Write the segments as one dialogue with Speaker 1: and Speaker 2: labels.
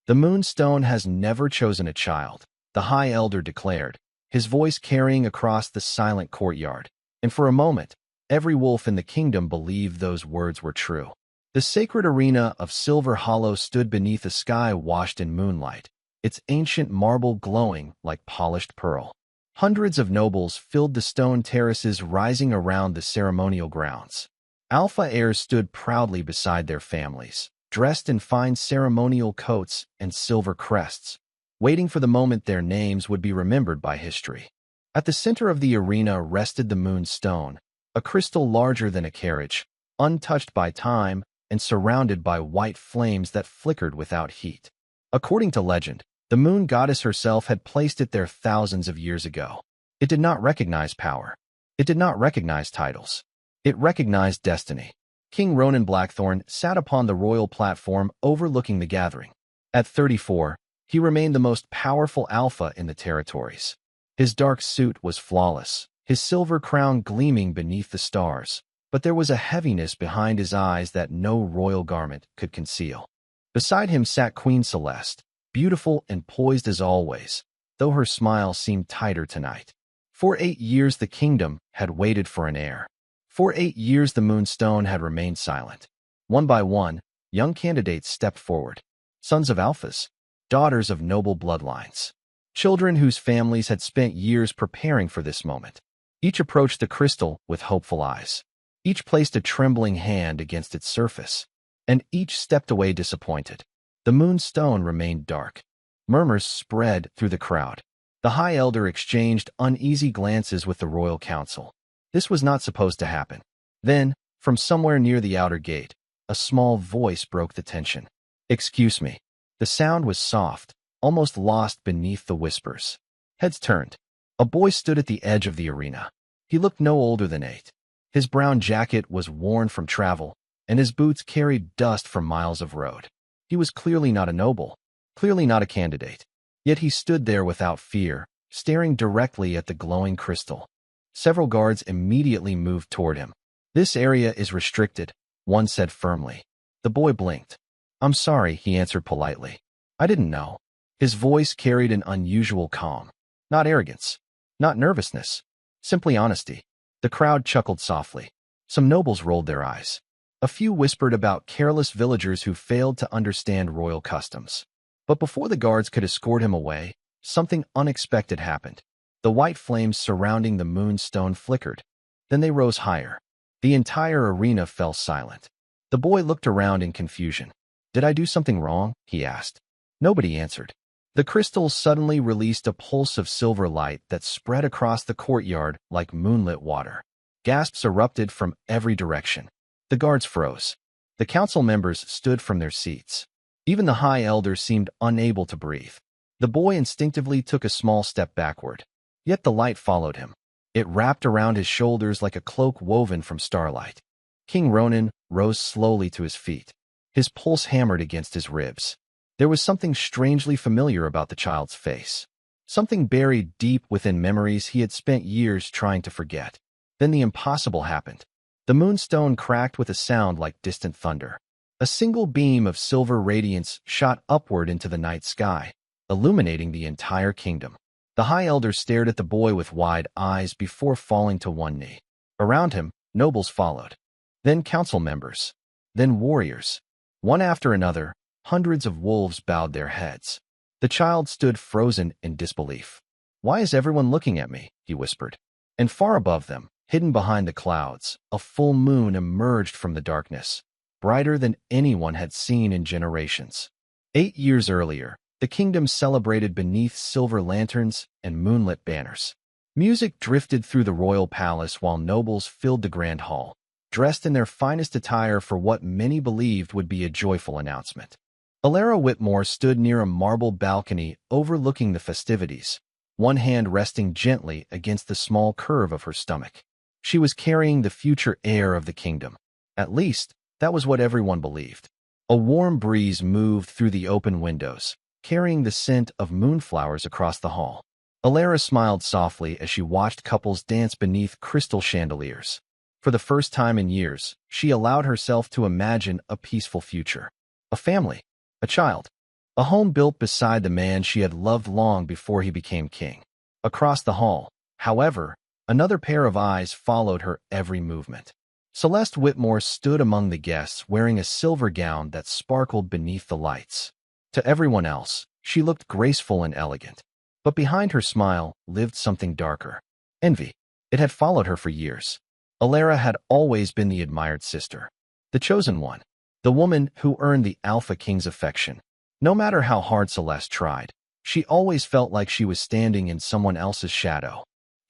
Speaker 1: The Moonstone has never chosen a child, the High Elder declared, his voice carrying across the silent courtyard. And for a moment, every wolf in the kingdom believed those words were true. The sacred arena of Silver Hollow stood beneath a sky washed in moonlight, its ancient marble glowing like polished pearl. Hundreds of nobles filled the stone terraces rising around the ceremonial grounds. Alpha heirs stood proudly beside their families, dressed in fine ceremonial coats and silver crests, waiting for the moment their names would be remembered by history. At the center of the arena rested the Moonstone, a crystal larger than a carriage, untouched by time and surrounded by white flames that flickered without heat. According to legend, the moon goddess herself had placed it there thousands of years ago. It did not recognize power. It did not recognize titles. It recognized destiny. King Ronan Blackthorn sat upon the royal platform overlooking the gathering. At 34, he remained the most powerful alpha in the territories. His dark suit was flawless, his silver crown gleaming beneath the stars, but there was a heaviness behind his eyes that no royal garment could conceal. Beside him sat Queen Celeste, beautiful and poised as always, though her smile seemed tighter tonight. For 8 years the kingdom had waited for an heir. For 8 years the Moonstone had remained silent. One by one, young candidates stepped forward. Sons of alphas, daughters of noble bloodlines, children whose families had spent years preparing for this moment. Each approached the crystal with hopeful eyes. Each placed a trembling hand against its surface, and each stepped away disappointed. The Moonstone remained dark. Murmurs spread through the crowd. The High Elder exchanged uneasy glances with the royal council. This was not supposed to happen. Then, from somewhere near the outer gate, a small voice broke the tension. "Excuse me." The sound was soft, almost lost beneath the whispers. Heads turned. A boy stood at the edge of the arena. He looked no older than 8. His brown jacket was worn from travel, and his boots carried dust from miles of road. He was clearly not a noble, clearly not a candidate. Yet he stood there without fear, staring directly at the glowing crystal. Several guards immediately moved toward him. "This area is restricted," one said firmly. The boy blinked. "I'm sorry," he answered politely. "I didn't know." His voice carried an unusual calm. Not arrogance, not nervousness, simply honesty. The crowd chuckled softly. Some nobles rolled their eyes. A few whispered about careless villagers who failed to understand royal customs. But before the guards could escort him away, something unexpected happened. The white flames surrounding the Moonstone flickered. Then they rose higher. The entire arena fell silent. The boy looked around in confusion. "Did I do something wrong?" he asked. Nobody answered. The crystal suddenly released a pulse of silver light that spread across the courtyard like moonlit water. Gasps erupted from every direction. The guards froze. The council members stood from their seats. Even the High Elder seemed unable to breathe. The boy instinctively took a small step backward. Yet the light followed him. It wrapped around his shoulders like a cloak woven from starlight. King Ronan rose slowly to his feet. His pulse hammered against his ribs. There was something strangely familiar about the child's face. Something buried deep within memories he had spent years trying to forget. Then the impossible happened. The Moonstone cracked with a sound like distant thunder. A single beam of silver radiance shot upward into the night sky, illuminating the entire kingdom. The High Elder stared at the boy with wide eyes before falling to one knee. Around him, nobles followed. Then council members. Then warriors. One after another, hundreds of wolves bowed their heads. The child stood frozen in disbelief. "Why is everyone looking at me?" he whispered. And far above them, hidden behind the clouds, a full moon emerged from the darkness, brighter than anyone had seen in generations. 8 years earlier, the kingdom celebrated beneath silver lanterns and moonlit banners. Music drifted through the royal palace while nobles filled the grand hall, dressed in their finest attire for what many believed would be a joyful announcement. Alara Whitmore stood near a marble balcony overlooking the festivities, one hand resting gently against the small curve of her stomach. She was carrying the future heir of the kingdom. At least, that was what everyone believed. A warm breeze moved through the open windows, carrying the scent of moonflowers across the hall. Alara smiled softly as she watched couples dance beneath crystal chandeliers. For the first time in years, she allowed herself to imagine a peaceful future. A family. A child. A home built beside the man she had loved long before he became king. Across the hall, however, another pair of eyes followed her every movement. Celeste Whitmore stood among the guests wearing a silver gown that sparkled beneath the lights. To everyone else, she looked graceful and elegant. But behind her smile lived something darker. Envy. It had followed her for years. Alara had always been the admired sister. The chosen one. The woman who earned the Alpha King's affection. No matter how hard Celeste tried, she always felt like she was standing in someone else's shadow.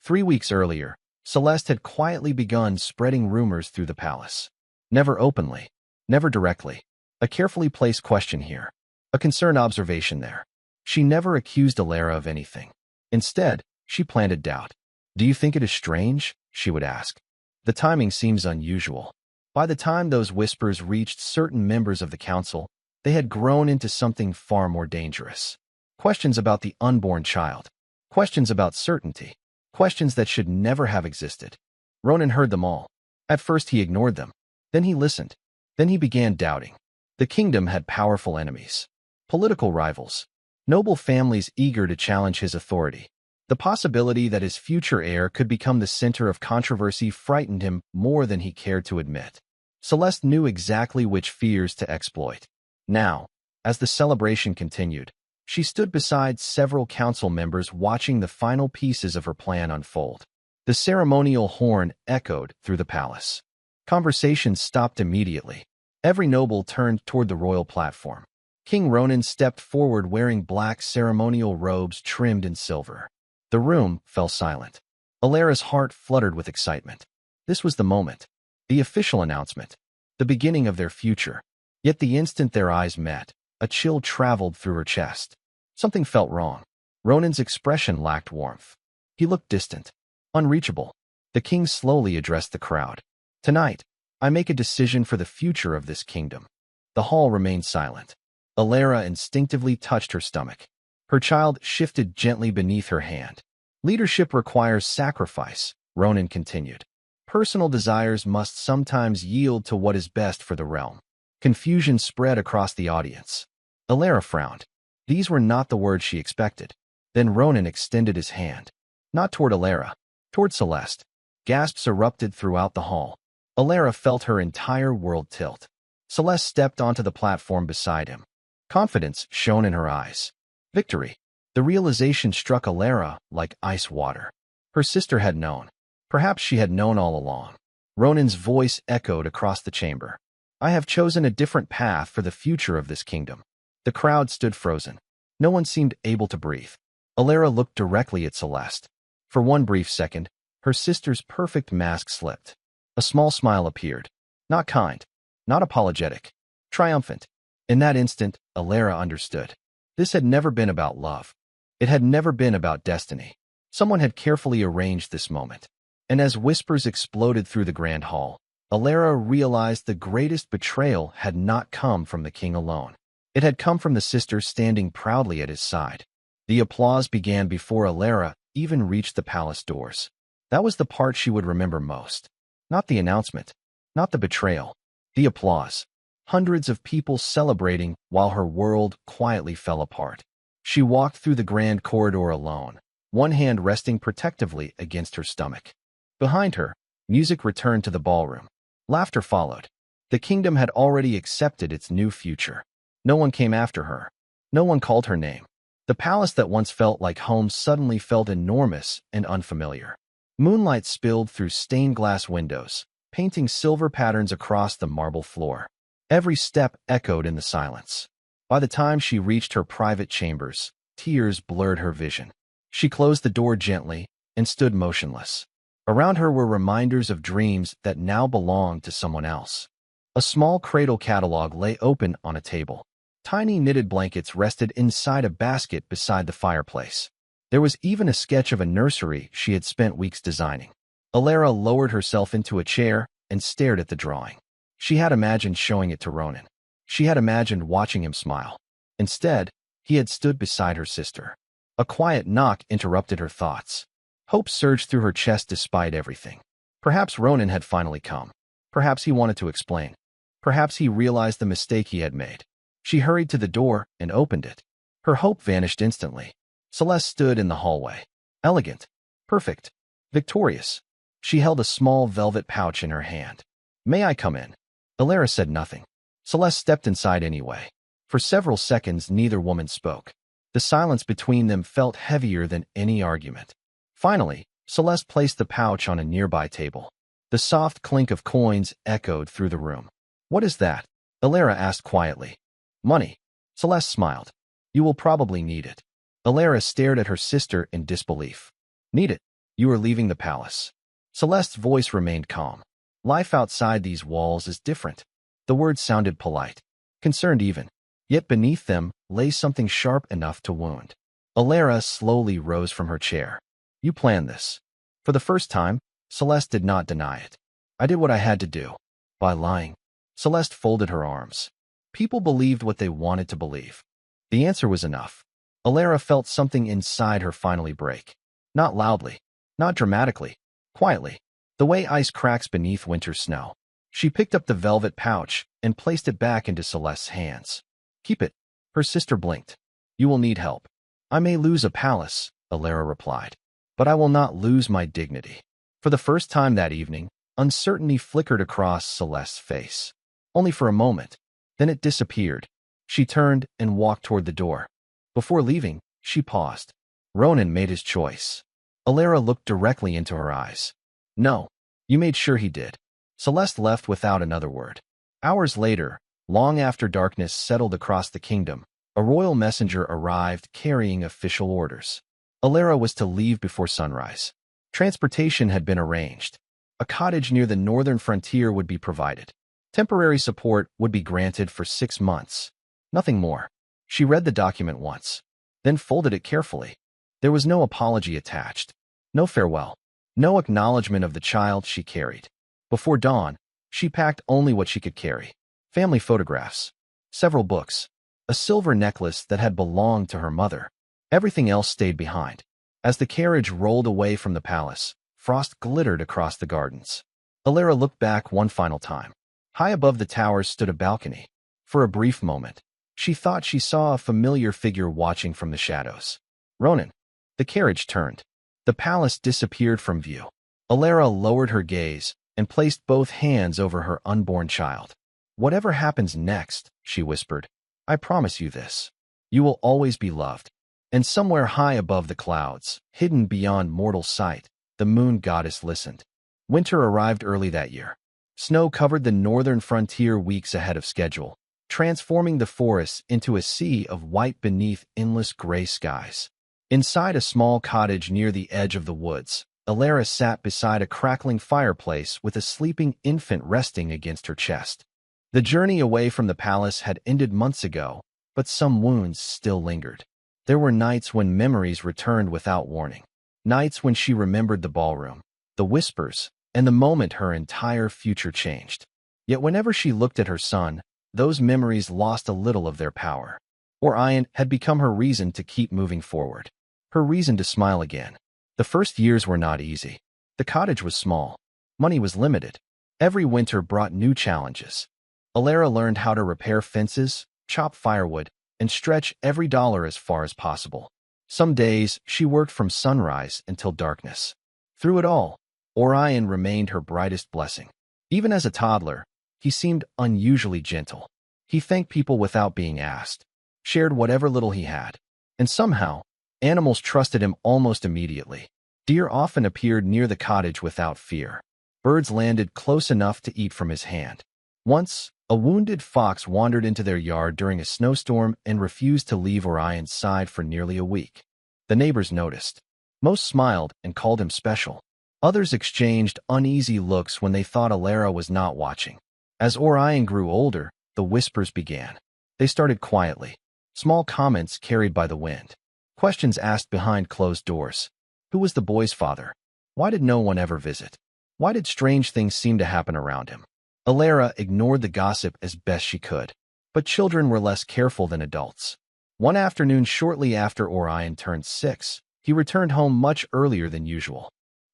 Speaker 1: 3 weeks earlier, Celeste had quietly begun spreading rumors through the palace. Never openly, never directly. A carefully placed question here. A concerned observation there. She never accused Alara of anything. Instead, she planted doubt. "Do you think it is strange?" she would ask. "The timing seems unusual." By the time those whispers reached certain members of the council, they had grown into something far more dangerous. Questions about the unborn child. Questions about certainty. Questions that should never have existed. Ronan heard them all. At first he ignored them. Then he listened. Then he began doubting. The kingdom had powerful enemies. Political rivals. Noble families eager to challenge his authority. The possibility that his future heir could become the center of controversy frightened him more than he cared to admit. Celeste knew exactly which fears to exploit. Now, as the celebration continued, she stood beside several council members watching the final pieces of her plan unfold. The ceremonial horn echoed through the palace. Conversation stopped immediately. Every noble turned toward the royal platform. King Ronan stepped forward wearing black ceremonial robes trimmed in silver. The room fell silent. Alara's heart fluttered with excitement. This was the moment. The official announcement. The beginning of their future. Yet the instant their eyes met, a chill traveled through her chest. Something felt wrong. Ronan's expression lacked warmth. He looked distant. Unreachable. The king slowly addressed the crowd. "Tonight, I make a decision for the future of this kingdom." The hall remained silent. Alara instinctively touched her stomach. Her child shifted gently beneath her hand. "Leadership requires sacrifice," Ronan continued. "Personal desires must sometimes yield to what is best for the realm." Confusion spread across the audience. Alara frowned. These were not the words she expected. Then Ronan extended his hand. Not toward Alara, toward Celeste. Gasps erupted throughout the hall. Alara felt her entire world tilt. Celeste stepped onto the platform beside him. Confidence shone in her eyes. Victory. The realization struck Alara like ice water. Her sister had known. Perhaps she had known all along. Ronan's voice echoed across the chamber. "I have chosen a different path for the future of this kingdom." The crowd stood frozen. No one seemed able to breathe. Alara looked directly at Celeste. For one brief second, her sister's perfect mask slipped. A small smile appeared. Not kind. Not apologetic. Triumphant. In that instant, Alara understood. This had never been about love. It had never been about destiny. Someone had carefully arranged this moment. And as whispers exploded through the grand hall, Alara realized the greatest betrayal had not come from the king alone. It had come from the sister standing proudly at his side. The applause began before Alara even reached the palace doors. That was the part she would remember most. Not the announcement. Not the betrayal. The applause. Hundreds of people celebrating while her world quietly fell apart. She walked through the grand corridor alone, one hand resting protectively against her stomach. Behind her, music returned to the ballroom. Laughter followed. The kingdom had already accepted its new future. No one came after her. No one called her name. The palace that once felt like home suddenly felt enormous and unfamiliar. Moonlight spilled through stained glass windows, painting silver patterns across the marble floor. Every step echoed in the silence. By the time she reached her private chambers, tears blurred her vision. She closed the door gently and stood motionless. Around her were reminders of dreams that now belonged to someone else. A small cradle catalog lay open on a table. Tiny knitted blankets rested inside a basket beside the fireplace. There was even a sketch of a nursery she had spent weeks designing. Alara lowered herself into a chair and stared at the drawing. She had imagined showing it to Ronan. She had imagined watching him smile. Instead, he had stood beside her sister. A quiet knock interrupted her thoughts. Hope surged through her chest despite everything. Perhaps Ronan had finally come. Perhaps he wanted to explain. Perhaps he realized the mistake he had made. She hurried to the door and opened it. Her hope vanished instantly. Celeste stood in the hallway. Elegant. Perfect. Victorious. She held a small velvet pouch in her hand. "May I come in?" Alara said nothing. Celeste stepped inside anyway. For several seconds, neither woman spoke. The silence between them felt heavier than any argument. Finally, Celeste placed the pouch on a nearby table. The soft clink of coins echoed through the room. "What is that?" Alara asked quietly. "Money." Celeste smiled. "You will probably need it." Alara stared at her sister in disbelief. "Need it? You are leaving the palace." Celeste's voice remained calm. "Life outside these walls is different." The words sounded polite, concerned even. Yet beneath them lay something sharp enough to wound. Alara slowly rose from her chair. "You planned this." For the first time, Celeste did not deny it. "I did what I had to do." "By lying?" Celeste folded her arms. People believed what they wanted to believe. The answer was enough. Alara felt something inside her finally break. Not loudly, not dramatically, quietly, the way ice cracks beneath winter snow. She picked up the velvet pouch and placed it back into Celeste's hands. "Keep it." Her sister blinked. "You will need help." "I may lose a palace," Alara replied, "but I will not lose my dignity." For the first time that evening, uncertainty flickered across Celeste's face. Only for a moment. Then it disappeared. She turned and walked toward the door. Before leaving, she paused. Ronan made his choice. Alara looked directly into her eyes. "No, you made sure he did." Celeste left without another word. Hours later, long after darkness settled across the kingdom, a royal messenger arrived carrying official orders. Alara was to leave before sunrise. Transportation had been arranged. A cottage near the northern frontier would be provided. Temporary support would be granted for 6 months. Nothing more. She read the document once, then folded it carefully. There was no apology attached, no farewell, no acknowledgement of the child she carried. Before dawn, she packed only what she could carry. Family photographs, several books, a silver necklace that had belonged to her mother. Everything else stayed behind. As the carriage rolled away from the palace, frost glittered across the gardens. Alara looked back one final time. High above the towers stood a balcony. For a brief moment, she thought she saw a familiar figure watching from the shadows. Ronan. The carriage turned. The palace disappeared from view. Alara lowered her gaze and placed both hands over her unborn child. "Whatever happens next," she whispered, "I promise you this. You will always be loved." And somewhere high above the clouds, hidden beyond mortal sight, the moon goddess listened. Winter arrived early that year. Snow covered the northern frontier weeks ahead of schedule, transforming the forests into a sea of white beneath endless gray skies. Inside a small cottage near the edge of the woods, Alara sat beside a crackling fireplace with a sleeping infant resting against her chest. The journey away from the palace had ended months ago, but some wounds still lingered. There were nights when memories returned without warning. Nights when she remembered the ballroom, the whispers, and the moment her entire future changed. Yet whenever she looked at her son, those memories lost a little of their power. Orion had become her reason to keep moving forward. Her reason to smile again. The first years were not easy. The cottage was small. Money was limited. Every winter brought new challenges. Alara learned how to repair fences, chop firewood, and stretch every dollar as far as possible. Some days, she worked from sunrise until darkness. Through it all, Orion remained her brightest blessing. Even as a toddler, he seemed unusually gentle. He thanked people without being asked, shared whatever little he had, and somehow, animals trusted him almost immediately. Deer often appeared near the cottage without fear. Birds landed close enough to eat from his hand. Once, a wounded fox wandered into their yard during a snowstorm and refused to leave Orion's side for nearly a week. The neighbors noticed. Most smiled and called him special. Others exchanged uneasy looks when they thought Alara was not watching. As Orion grew older, the whispers began. They started quietly. Small comments carried by the wind. Questions asked behind closed doors. Who was the boy's father? Why did no one ever visit? Why did strange things seem to happen around him? Alara ignored the gossip as best she could. But children were less careful than adults. One afternoon shortly after Orion turned 6, he returned home much earlier than usual.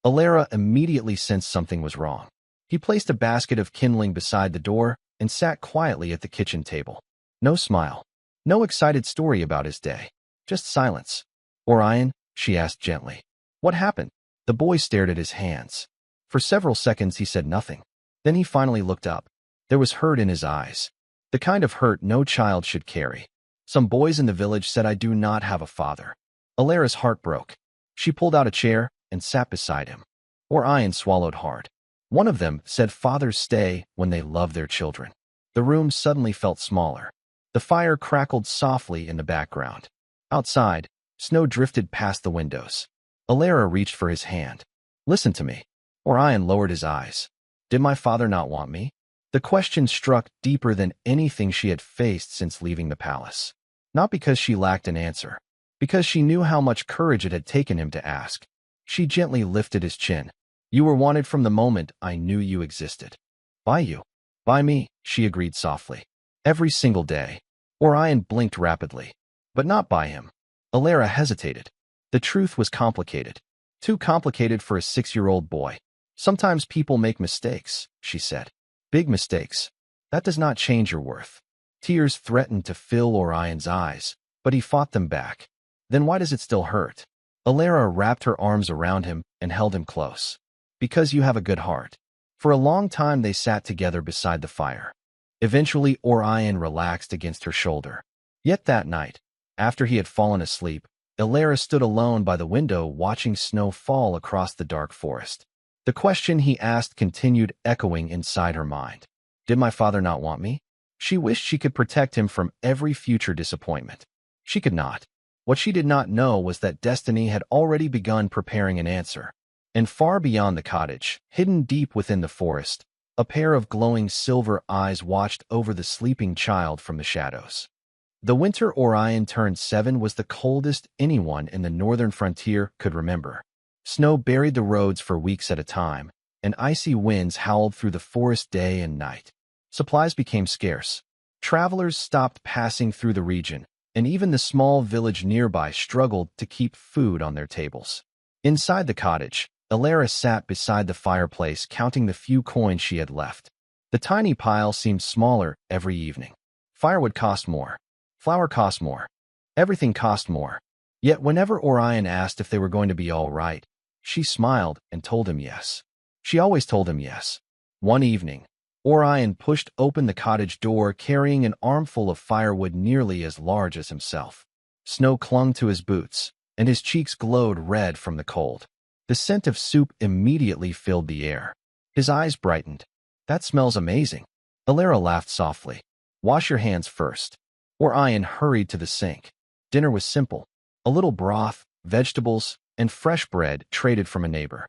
Speaker 1: Alara immediately sensed something was wrong. He placed a basket of kindling beside the door and sat quietly at the kitchen table. No smile. No excited story about his day. Just silence. Orion, she asked gently. What happened? The boy stared at his hands. For several seconds he said nothing. Then he finally looked up. There was hurt in his eyes. The kind of hurt no child should carry. Some boys in the village said I do not have a father. Alara's heart broke. She pulled out a chair and sat beside him. Orion swallowed hard. One of them said fathers stay when they love their children. The room suddenly felt smaller. The fire crackled softly in the background. Outside, snow drifted past the windows. Alara reached for his hand. Listen to me. Orion lowered his eyes. Did my father not want me? The question struck deeper than anything she had faced since leaving the palace. Not because she lacked an answer, because she knew how much courage it had taken him to ask. She gently lifted his chin. You were wanted from the moment I knew you existed. By you. By me, she agreed softly. Every single day. Orion blinked rapidly. But not by him. Alara hesitated. The truth was complicated. Too complicated for a 6-year-old boy. Sometimes people make mistakes, she said. Big mistakes. That does not change your worth. Tears threatened to fill Orion's eyes, but he fought them back. Then why does it still hurt? Alara wrapped her arms around him and held him close. Because you have a good heart. For a long time they sat together beside the fire. Eventually Orion relaxed against her shoulder. Yet that night, after he had fallen asleep, Alara stood alone by the window watching snow fall across the dark forest. The question he asked continued echoing inside her mind. Did my father not want me? She wished she could protect him from every future disappointment. She could not. What she did not know was that destiny had already begun preparing an answer. And far beyond the cottage, hidden deep within the forest, a pair of glowing silver eyes watched over the sleeping child from the shadows. The winter Orion turned 7 was the coldest anyone in the northern frontier could remember. Snow buried the roads for weeks at a time, and icy winds howled through the forest day and night. Supplies became scarce. Travelers stopped passing through the region, and even the small village nearby struggled to keep food on their tables. Inside the cottage, Alara sat beside the fireplace counting the few coins she had left. The tiny pile seemed smaller every evening. Firewood cost more. Flour cost more. Everything cost more. Yet whenever Orion asked if they were going to be all right, she smiled and told him yes. She always told him yes. One evening, Orion pushed open the cottage door carrying an armful of firewood nearly as large as himself. Snow clung to his boots, and his cheeks glowed red from the cold. The scent of soup immediately filled the air. His eyes brightened. That smells amazing. Alara laughed softly. Wash your hands first. Orion hurried to the sink. Dinner was simple. A little broth, vegetables, and fresh bread traded from a neighbor.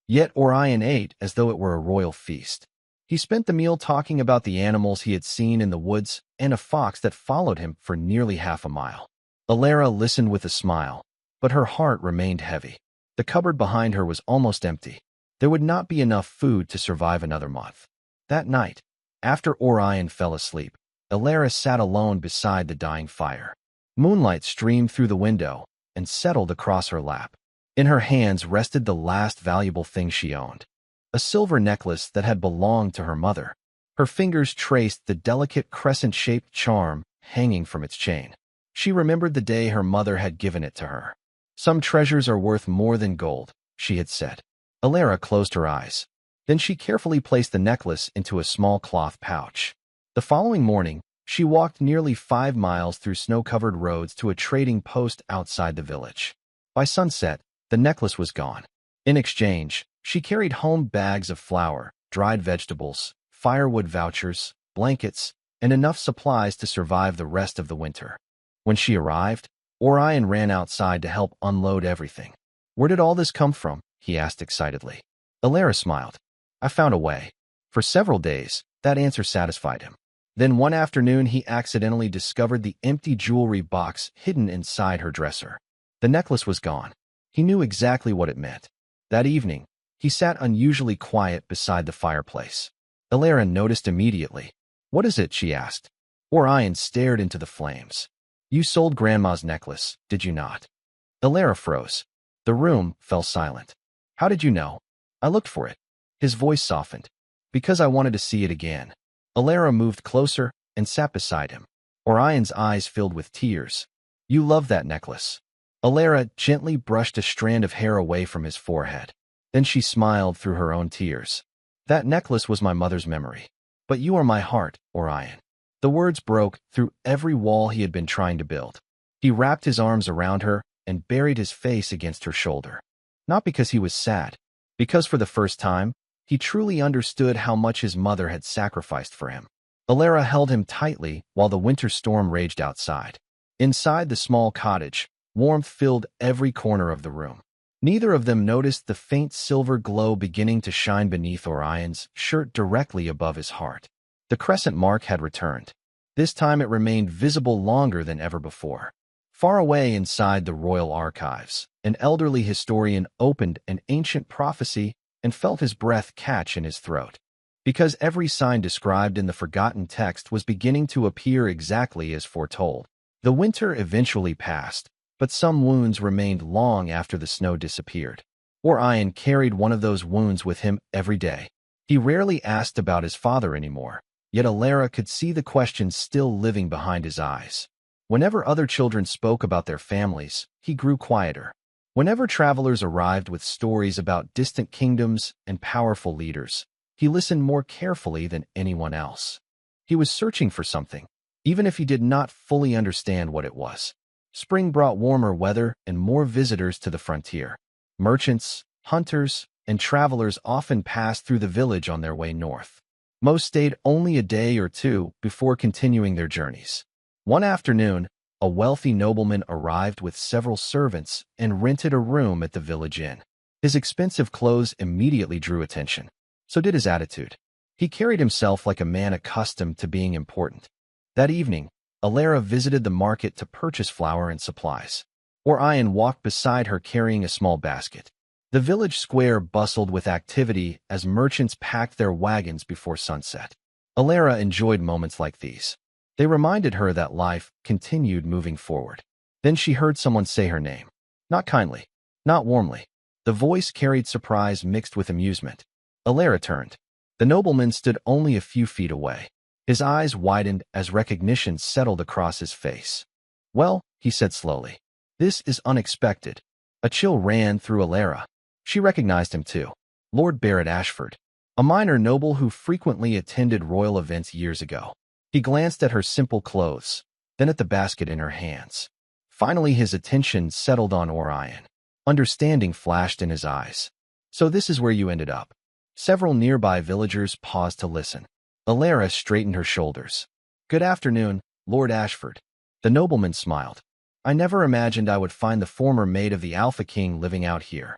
Speaker 1: Yet Orion ate as though it were a royal feast. He spent the meal talking about the animals he had seen in the woods and a fox that followed him for nearly half a mile. Alara listened with a smile, but her heart remained heavy. The cupboard behind her was almost empty. There would not be enough food to survive another month. That night, after Orion fell asleep, Alara sat alone beside the dying fire. Moonlight streamed through the window and settled across her lap. In her hands rested the last valuable thing she owned, a silver necklace that had belonged to her mother. Her fingers traced the delicate crescent-shaped charm hanging from its chain. She remembered the day her mother had given it to her. Some treasures are worth more than gold, she had said. Alara closed her eyes. Then she carefully placed the necklace into a small cloth pouch. The following morning, she walked nearly 5 miles through snow-covered roads to a trading post outside the village. By sunset, the necklace was gone. In exchange, she carried home bags of flour, dried vegetables, firewood vouchers, blankets, and enough supplies to survive the rest of the winter. When she arrived, Orion ran outside to help unload everything. Where did all this come from? He asked excitedly. Alara smiled. I found a way. For several days, that answer satisfied him. Then one afternoon he accidentally discovered the empty jewelry box hidden inside her dresser. The necklace was gone. He knew exactly what it meant. That evening, he sat unusually quiet beside the fireplace. Alara noticed immediately. What is it? She asked. Orion stared into the flames. You sold Grandma's necklace, did you not? Alara froze. The room fell silent. How did you know? I looked for it. His voice softened. Because I wanted to see it again. Alara moved closer and sat beside him. Orion's eyes filled with tears. You love that necklace. Alara gently brushed a strand of hair away from his forehead. Then she smiled through her own tears. That necklace was my mother's memory. But you are my heart, Orion. The words broke through every wall he had been trying to build. He wrapped his arms around her and buried his face against her shoulder. Not because he was sad, because for the first time, he truly understood how much his mother had sacrificed for him. Alara held him tightly while the winter storm raged outside. Inside the small cottage, warmth filled every corner of the room. Neither of them noticed the faint silver glow beginning to shine beneath Orion's shirt directly above his heart. The crescent mark had returned. This time it remained visible longer than ever before. Far away inside the royal archives, an elderly historian opened an ancient prophecy and felt his breath catch in his throat. Because every sign described in the forgotten text was beginning to appear exactly as foretold. The winter eventually passed, but some wounds remained long after the snow disappeared. Orion carried one of those wounds with him every day. He rarely asked about his father anymore, yet Alara could see the questions still living behind his eyes. Whenever other children spoke about their families, he grew quieter. Whenever travelers arrived with stories about distant kingdoms and powerful leaders, he listened more carefully than anyone else. He was searching for something, even if he did not fully understand what it was. Spring brought warmer weather and more visitors to the frontier. Merchants, hunters, and travelers often passed through the village on their way north. Most stayed only a day or two before continuing their journeys. One afternoon, a wealthy nobleman arrived with several servants and rented a room at the village inn. His expensive clothes immediately drew attention. So did his attitude. He carried himself like a man accustomed to being important. That evening, Alara visited the market to purchase flour and supplies. Orion walked beside her carrying a small basket. The village square bustled with activity as merchants packed their wagons before sunset. Alara enjoyed moments like these. They reminded her that life continued moving forward. Then she heard someone say her name. Not kindly, not warmly. The voice carried surprise mixed with amusement. Alara turned. The nobleman stood only a few feet away. His eyes widened as recognition settled across his face. Well, he said slowly. This is unexpected. A chill ran through Alara. She recognized him too. Lord Barrett Ashford, a minor noble who frequently attended royal events years ago. He glanced at her simple clothes, then at the basket in her hands. Finally, his attention settled on Orion. Understanding flashed in his eyes. So this is where you ended up. Several nearby villagers paused to listen. Alara straightened her shoulders. Good afternoon, Lord Ashford. The nobleman smiled. I never imagined I would find the former mate of the Alpha King living out here.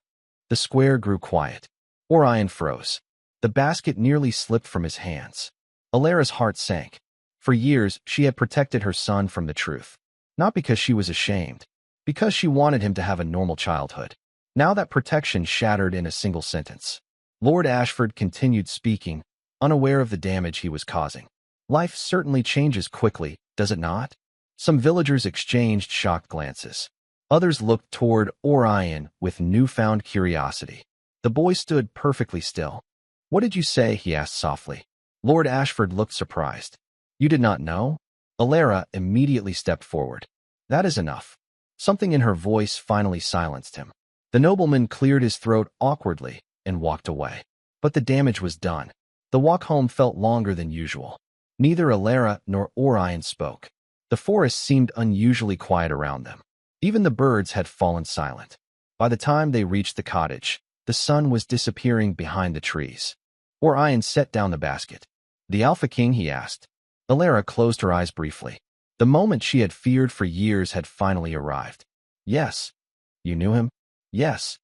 Speaker 1: The square grew quiet. Orion froze. The basket nearly slipped from his hands. Alara's heart sank. For years, she had protected her son from the truth. Not because she was ashamed, because she wanted him to have a normal childhood. Now that protection shattered in a single sentence. Lord Ashford continued speaking, unaware of the damage he was causing. Life certainly changes quickly, does it not? Some villagers exchanged shocked glances. Others looked toward Orion with newfound curiosity. The boy stood perfectly still. What did you say? He asked softly. Lord Ashford looked surprised. You did not know? Alara immediately stepped forward. That is enough. Something in her voice finally silenced him. The nobleman cleared his throat awkwardly and walked away. But the damage was done. The walk home felt longer than usual. Neither Alara nor Orion spoke. The forest seemed unusually quiet around them. Even the birds had fallen silent. By the time they reached the cottage, the sun was disappearing behind the trees. Orion set down the basket. The Alpha King, he asked. Alara closed her eyes briefly. The moment she had feared for years had finally arrived. Yes. You knew him? Yes.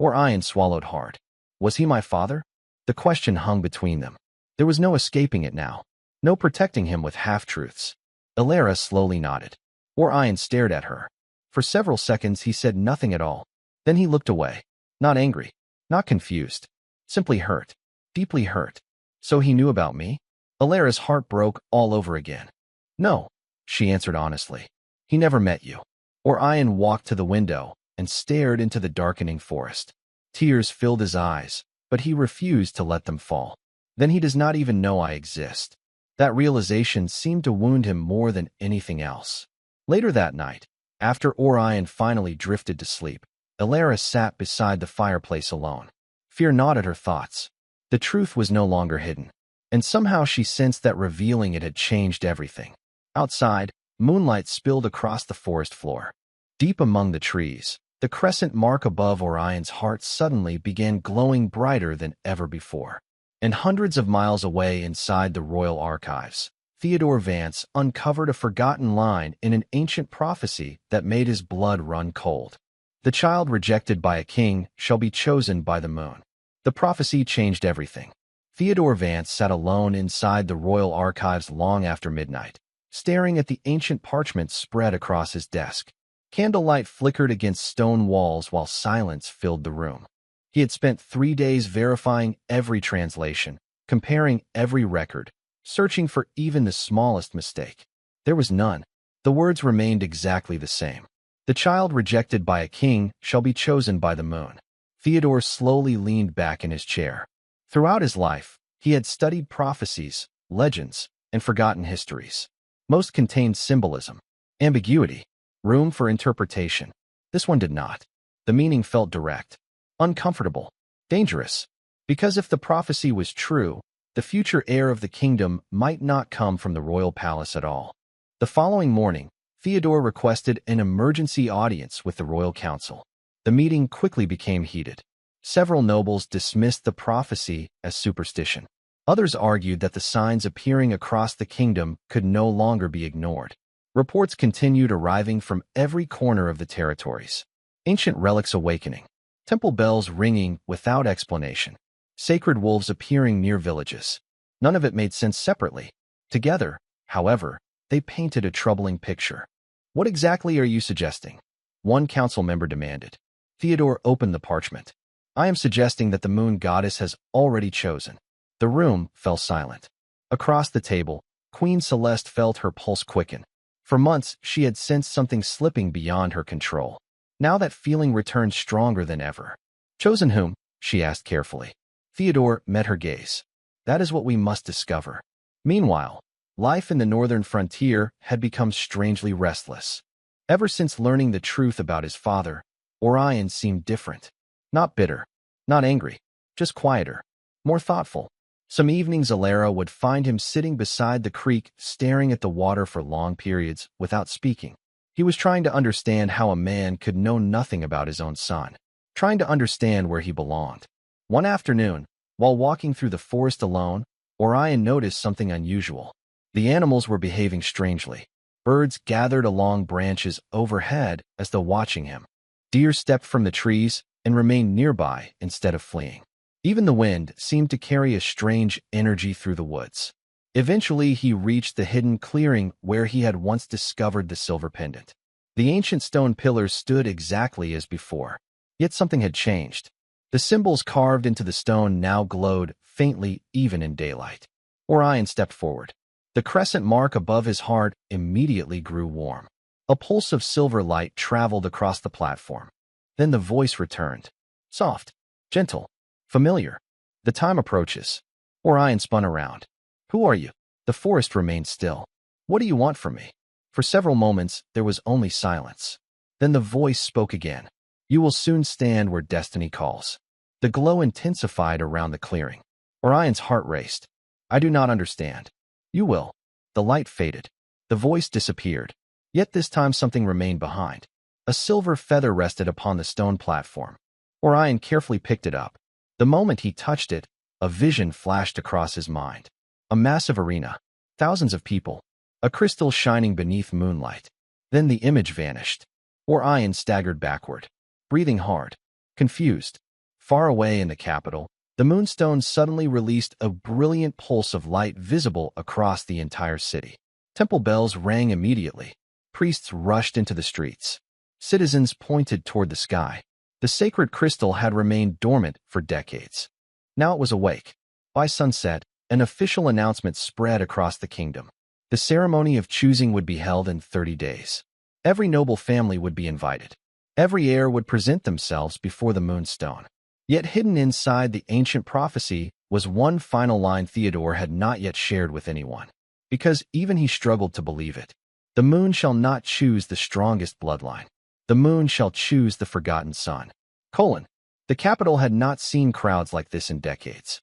Speaker 1: Orion swallowed hard. Was he my father? The question hung between them. There was no escaping it now. No protecting him with half-truths. Alara slowly nodded. Orion stared at her. For several seconds he said nothing at all. Then he looked away. Not angry. Not confused. Simply hurt. Deeply hurt. So he knew about me? Alara's heart broke all over again. No, she answered honestly. He never met you. Orion walked to the window and stared into the darkening forest. Tears filled his eyes, but he refused to let them fall. Then he does not even know I exist. That realization seemed to wound him more than anything else. Later that night, after Orion finally drifted to sleep, Elara sat beside the fireplace alone. Fear gnawed at her thoughts. The truth was no longer hidden, and somehow she sensed that revealing it had changed everything. Outside, moonlight spilled across the forest floor. Deep among the trees, the crescent mark above Orion's heart suddenly began glowing brighter than ever before. And hundreds of miles away inside the royal archives, Theodore Vance uncovered a forgotten line in an ancient prophecy that made his blood run cold. The child rejected by a king shall be chosen by the moon. The prophecy changed everything. Theodore Vance sat alone inside the royal archives long after midnight, staring at the ancient parchment spread across his desk. Candlelight flickered against stone walls while silence filled the room. He had spent 3 days verifying every translation, comparing every record, searching for even the smallest mistake. There was none. The words remained exactly the same. The child rejected by a king shall be chosen by the moon. Theodore slowly leaned back in his chair. Throughout his life, he had studied prophecies, legends, and forgotten histories. Most contained symbolism, ambiguity, room for interpretation. This one did not. The meaning felt direct, uncomfortable, dangerous. Because if the prophecy was true, the future heir of the kingdom might not come from the royal palace at all. The following morning, Theodore requested an emergency audience with the royal council. The meeting quickly became heated. Several nobles dismissed the prophecy as superstition. Others argued that the signs appearing across the kingdom could no longer be ignored. Reports continued arriving from every corner of the territories. Ancient relics awakening, temple bells ringing without explanation, sacred wolves appearing near villages. None of it made sense separately. Together, however, they painted a troubling picture. What exactly are you suggesting? One council member demanded. Theodore opened the parchment. I am suggesting that the moon goddess has already chosen. The room fell silent. Across the table, Queen Celeste felt her pulse quicken. For months, she had sensed something slipping beyond her control. Now that feeling returned stronger than ever. Chosen whom? She asked carefully. Theodore met her gaze. That is what we must discover. Meanwhile, life in the northern frontier had become strangely restless. Ever since learning the truth about his father, Orion seemed different. Not bitter, not angry, just quieter, more thoughtful. Some evenings Elara would find him sitting beside the creek, staring at the water for long periods without speaking. He was trying to understand how a man could know nothing about his own son, trying to understand where he belonged. One afternoon, while walking through the forest alone, Orion noticed something unusual. The animals were behaving strangely. Birds gathered along branches overhead as though watching him. Deer stepped from the trees and remained nearby instead of fleeing. Even the wind seemed to carry a strange energy through the woods. Eventually, he reached the hidden clearing where he had once discovered the silver pendant. The ancient stone pillars stood exactly as before, yet something had changed. The symbols carved into the stone now glowed faintly even in daylight. Orion stepped forward. The crescent mark above his heart immediately grew warm. A pulse of silver light traveled across the platform. Then the voice returned. Soft, gentle, familiar. The time approaches. Orion spun around. Who are you? The forest remained still. What do you want from me? For several moments, there was only silence. Then the voice spoke again. You will soon stand where destiny calls. The glow intensified around the clearing. Orion's heart raced. I do not understand. You will. The light faded. The voice disappeared. Yet this time something remained behind. A silver feather rested upon the stone platform. Orion carefully picked it up. The moment he touched it, a vision flashed across his mind. A massive arena. Thousands of people. A crystal shining beneath moonlight. Then the image vanished. Orion staggered backward, breathing hard, confused. Far away in the capital, the moonstone suddenly released a brilliant pulse of light visible across the entire city. Temple bells rang immediately. Priests rushed into the streets. Citizens pointed toward the sky. The sacred crystal had remained dormant for decades. Now it was awake. By sunset, an official announcement spread across the kingdom. The ceremony of choosing would be held in 30 days. Every noble family would be invited. Every heir would present themselves before the moonstone. Yet hidden inside the ancient prophecy was one final line Theodore had not yet shared with anyone. because even he struggled to believe it. The moon shall not choose the strongest bloodline. The moon shall choose the forgotten son. The capital had not seen crowds like this in decades.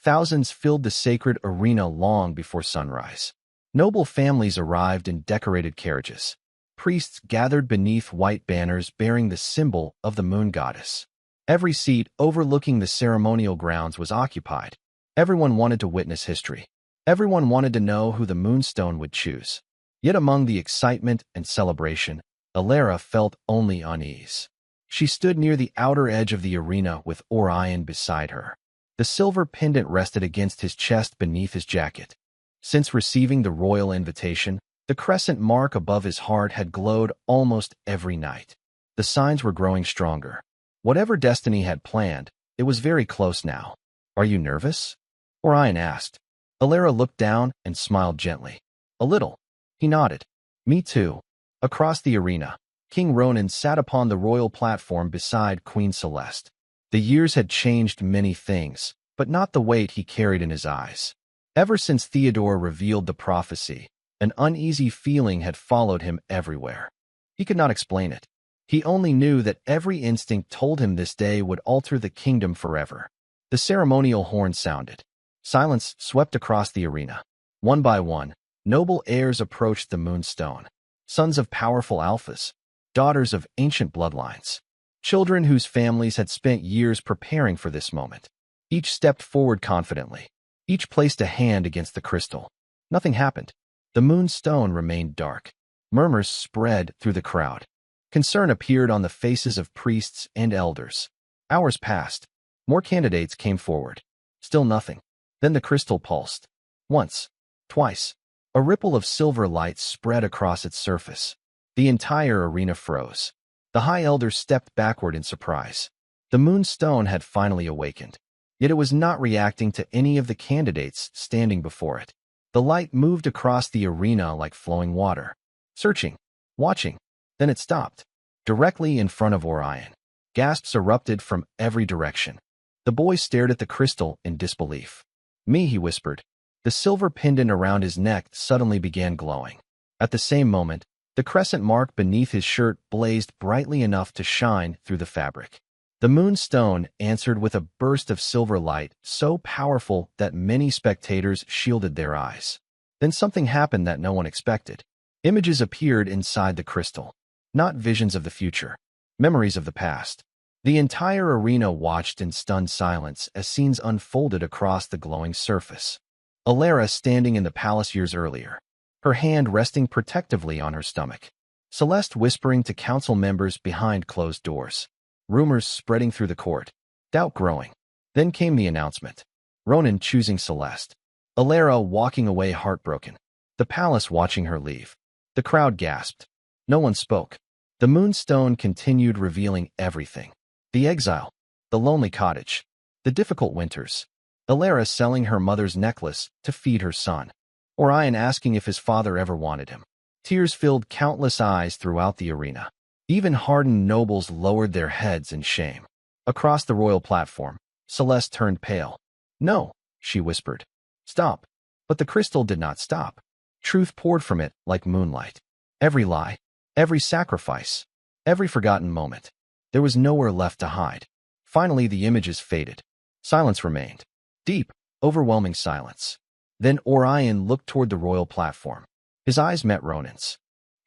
Speaker 1: Thousands filled the sacred arena long before sunrise. Noble families arrived in decorated carriages. Priests gathered beneath white banners bearing the symbol of the moon goddess. Every seat overlooking the ceremonial grounds was occupied. Everyone wanted to witness history. Everyone wanted to know who the moonstone would choose. Yet among the excitement and celebration, Alara felt only unease. She stood near the outer edge of the arena with Orion beside her. The silver pendant rested against his chest beneath his jacket. Since receiving the royal invitation, the crescent mark above his heart had glowed almost every night. The signs were growing stronger. Whatever destiny had planned, it was very close now. "Are you nervous?" Orion asked. Alara looked down and smiled gently. "A little." He nodded. "Me too." Across the arena, King Ronan sat upon the royal platform beside Queen Celeste. The years had changed many things, but not the weight he carried in his eyes. Ever since Theodore revealed the prophecy, an uneasy feeling had followed him everywhere. He could not explain it. He only knew that every instinct told him this day would alter the kingdom forever. The ceremonial horn sounded. Silence swept across the arena. One by one, noble heirs approached the moonstone. Sons of powerful alphas, daughters of ancient bloodlines, children whose families had spent years preparing for this moment. Each stepped forward confidently. Each placed a hand against the crystal. Nothing happened. The moonstone remained dark. Murmurs spread through the crowd. Concern appeared on the faces of priests and elders. Hours passed. More candidates came forward. Still nothing. Then the crystal pulsed. Once. Twice. A ripple of silver light spread across its surface. The entire arena froze. The High Elder stepped backward in surprise. The moonstone had finally awakened. Yet it was not reacting to any of the candidates standing before it. The light moved across the arena like flowing water. Searching. Watching. Then it stopped. Directly in front of Orion. Gasps erupted from every direction. The boy stared at the crystal in disbelief. "Me," he whispered. The silver pendant around his neck suddenly began glowing. At the same moment, the crescent mark beneath his shirt blazed brightly enough to shine through the fabric. The moonstone answered with a burst of silver light so powerful that many spectators shielded their eyes. Then something happened that no one expected. Images appeared inside the crystal. Not visions of the future, memories of the past. The entire arena watched in stunned silence as scenes unfolded across the glowing surface. Alara standing in the palace years earlier, her hand resting protectively on her stomach. Celeste whispering to council members behind closed doors. Rumors spreading through the court. Doubt growing. Then came the announcement. Ronan choosing Celeste. Alara walking away heartbroken. The palace watching her leave. The crowd gasped. No one spoke. The moonstone continued revealing everything. The exile. The lonely cottage. The difficult winters. Alara selling her mother's necklace to feed her son. Orion asking if his father ever wanted him. Tears filled countless eyes throughout the arena. Even hardened nobles lowered their heads in shame. Across the royal platform, Celeste turned pale. "No," she whispered. "Stop." But the crystal did not stop. Truth poured from it like moonlight. Every lie, every sacrifice, every forgotten moment. There was nowhere left to hide. Finally, the images faded. Silence remained. Deep, overwhelming silence. Then Orion looked toward the royal platform. His eyes met Ronan's.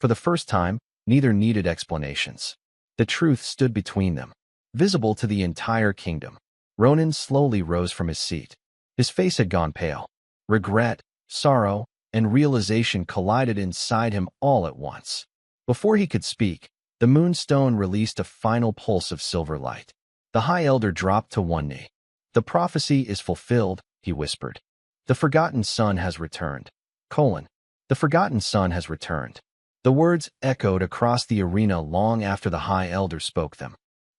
Speaker 1: For the first time, neither needed explanations. The truth stood between them, visible to the entire kingdom. Ronan slowly rose from his seat. His face had gone pale. Regret, sorrow, and realization collided inside him all at once. Before he could speak, the moonstone released a final pulse of silver light. The High Elder dropped to one knee. "The prophecy is fulfilled," he whispered. "The forgotten son has returned. The forgotten son has returned." The words echoed across the arena long after the High Elder spoke them.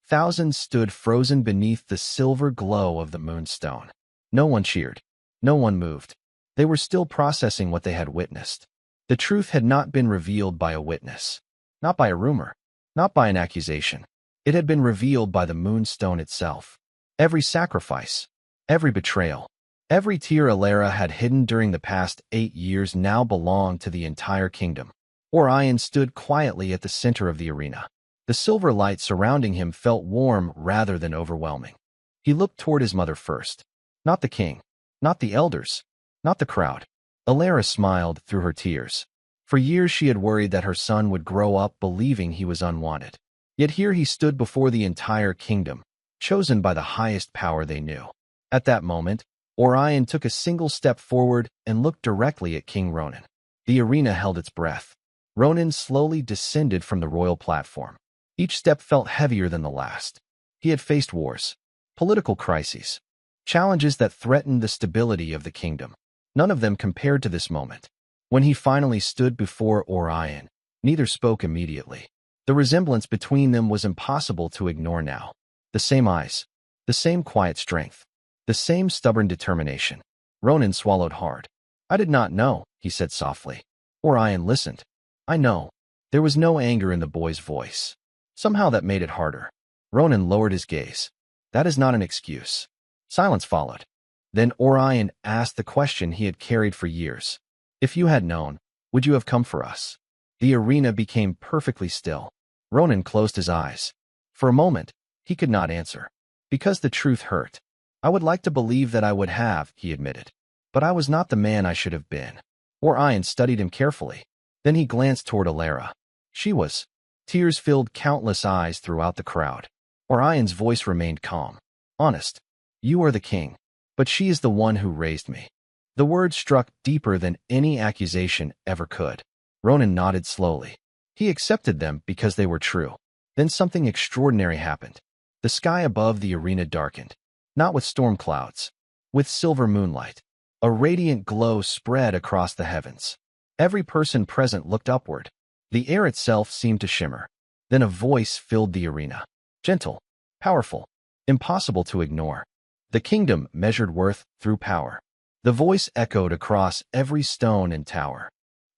Speaker 1: Thousands stood frozen beneath the silver glow of the moonstone. No one cheered. No one moved. They were still processing what they had witnessed. The truth had not been revealed by a witness, not by a rumor, not by an accusation. It had been revealed by the moonstone itself. Every sacrifice, every betrayal, Every tear Alara had hidden during the past 8 years now belonged to the entire kingdom. Orion stood quietly at the center of the arena. The silver light surrounding him felt warm rather than overwhelming. He looked toward his mother first. Not the king, not the elders, not the crowd. Alara smiled through her tears. For years she had worried that her son would grow up believing he was unwanted. Yet here he stood before the entire kingdom, chosen by the highest power they knew. At that moment, Orion took a single step forward and looked directly at King Ronan. The arena held its breath. Ronan slowly descended from the royal platform. Each step felt heavier than the last. He had faced wars, political crises, challenges that threatened the stability of the kingdom. None of them compared to this moment. When he finally stood before Orion, neither spoke immediately. The resemblance between them was impossible to ignore now. The same eyes, the same quiet strength, the same stubborn determination. Ronan swallowed hard. "I did not know," he said softly. Orion listened. "I know." There was no anger in the boy's voice. Somehow that made it harder. Ronan lowered his gaze. "That is not an excuse." Silence followed. Then Orion asked the question he had carried for years. "If you had known, would you have come for us?" The arena became perfectly still. Ronan closed his eyes. For a moment, he could not answer. Because the truth hurt. "I would like to believe that I would have," he admitted. "But I was not the man I should have been." Orion studied him carefully. Then he glanced toward Alara. She was. Tears filled countless eyes throughout the crowd. Orion's voice remained calm. "Honest. You are the king. But she is the one who raised me." The words struck deeper than any accusation ever could. Ronan nodded slowly. He accepted them because they were true. Then something extraordinary happened. The sky above the arena darkened. Not with storm clouds. With silver moonlight. A radiant glow spread across the heavens. Every person present looked upward. The air itself seemed to shimmer. Then a voice filled the arena. Gentle, powerful, impossible to ignore. The kingdom measured worth through power. The voice echoed across every stone and tower.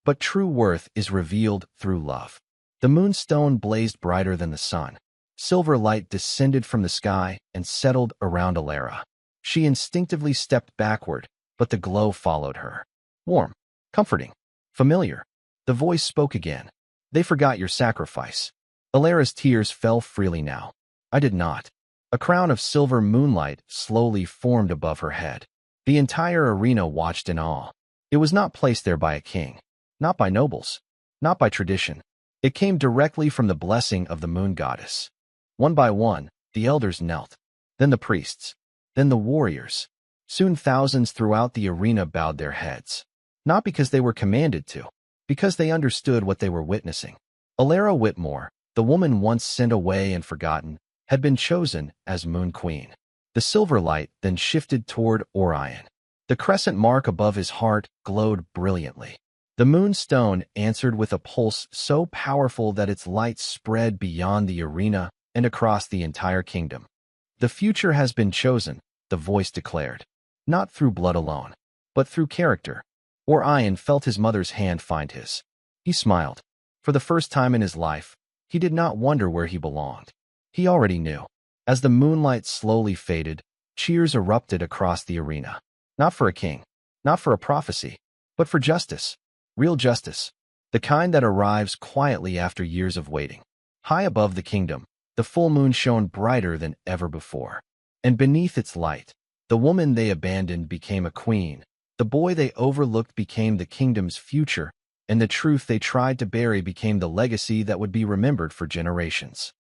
Speaker 1: But true worth is revealed through love. The moonstone blazed brighter than the sun. Silver light descended from the sky and settled around Alara. She instinctively stepped backward, but the glow followed her. Warm, comforting, familiar. The voice spoke again. "They forgot your sacrifice." Alara's tears fell freely now. "I did not." A crown of silver moonlight slowly formed above her head. The entire arena watched in awe. It was not placed there by a king, not by nobles, not by tradition. It came directly from the blessing of the moon goddess. One by one, the elders knelt, then the priests, then the warriors. Soon thousands throughout the arena bowed their heads. Not because they were commanded to, because they understood what they were witnessing. Alara Whitmore, the woman once sent away and forgotten, had been chosen as Moon Queen. The silver light then shifted toward Orion. The crescent mark above his heart glowed brilliantly. The moonstone answered with a pulse so powerful that its light spread beyond the arena and across the entire kingdom. "The future has been chosen," the voice declared. "Not through blood alone, but through character." Orion felt his mother's hand find his. He smiled. For the first time in his life, he did not wonder where he belonged. He already knew. As the moonlight slowly faded, cheers erupted across the arena. Not for a king, not for a prophecy, but for justice. Real justice. The kind that arrives quietly after years of waiting. High above the kingdom, the full moon shone brighter than ever before. And beneath its light, the woman they abandoned became a queen. The boy they overlooked became the kingdom's future, and the truth they tried to bury became the legacy that would be remembered for generations.